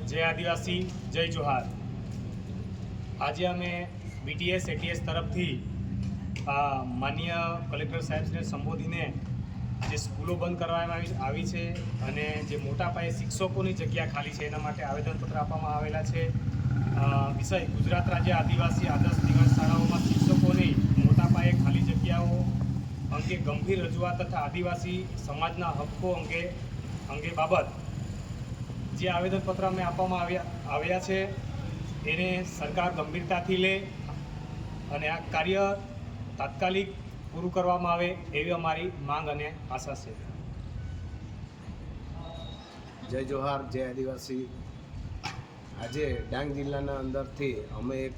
જય આદિવાસી, જય જોહાર। આજે અમે BTS ATS તરફથી માનનીય કલેક્ટર સાહેબને સંબોધીને જે સ્કૂલો બંધ કરવામાં આવી છે અને જે મોટા પાયે શિક્ષકોની જગ્યા ખાલી છે એના માટે આવેદનપત્ર આપવામાં આવેલા છે। વિષય ગુજરાત રાજ્ય આદિવાસી આદર્શ નિવાસ શાળાઓમાં શિક્ષકોની મોટા પાયે ખાલી જગ્યાઓ અંગે ગંભીર રજૂઆત તથા આદિવાસી સમાજના હક્કો અંગે બાબત જે આવેદનપત્ર અમે આપવામાં આવ્યા છે એને સરકાર ગંભીરતાથી લે અને આ કાર્ય તાત્કાલિક પૂરું કરવામાં આવે એવી અમારી માંગ અને આશા છે। જય જોહાર, જય આદિવાસી। આજે ડાંગ જિલ્લાના અંદરથી અમે એક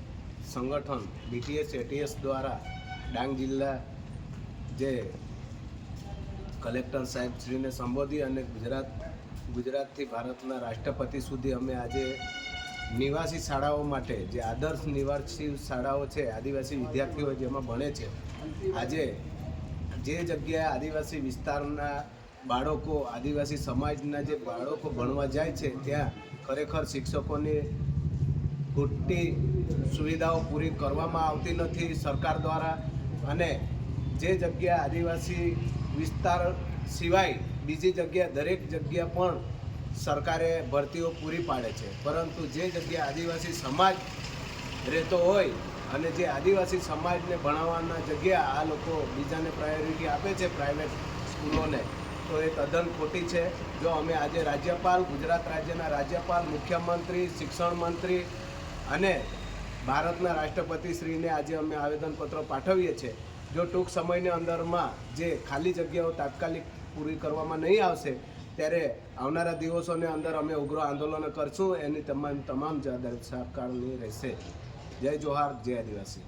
સંગઠન BTS ATS દ્વારા ડાંગ જિલ્લા જે કલેક્ટર સાહેબ શ્રીને સંબોધી અને ગુજરાતથી ભારતના રાષ્ટ્રપતિ સુધી અમે આજે નિવાસી શાળાઓ માટે જે આદર્શ નિવાસી શાળાઓ છે, આદિવાસી વિદ્યાર્થીઓ જેમાં ભણે છે, આજે જે જગ્યાએ આદિવાસી વિસ્તારના બાળકો, આદિવાસી સમાજના જે બાળકો ભણવા જાય છે ત્યાં ખરેખર શિક્ષકોની પૂરતી સુવિધાઓ પૂરી કરવામાં આવતી નથી સરકાર દ્વારા। અને જે જગ્યા આદિવાસી વિસ્તાર સિવાય બીજી જગ્યા દરેક જગ્યા પણ સરકારે ભરતીઓ પૂરી પાડે છે, પરંતુ જે જગ્યા આદિવાસી સમાજ રહેતો હોય અને જે આદિવાસી સમાજને ભણાવવાના જગ્યા આ લોકો બીજાને પ્રાયોરિટી આપે છે પ્રાઇવેટ સ્કૂલોને, તો એ તદ્દન ખોટી છે। જો અમે આજે રાજ્યપાલ, ગુજરાત રાજ્યના રાજ્યપાલ, મુખ્યમંત્રી, શિક્ષણ મંત્રી અને ભારતના રાષ્ટ્રપતિ શ્રીને આજે અમે આવેદનપત્ર પાઠવીએ છીએ। જો ટૂંક સમયની અંદરમાં જે ખાલી જગ્યાઓ તાત્કાલિક પૂરી કરવામાં નહીં આવશે ત્યારે આવનારા દિવસોની અંદર અમે ઉગ્ર આંદોલન કરશું, એની તમામ જવાબદારી સરકારની રહેશે। જય જોહાર, જય આદિવાસી।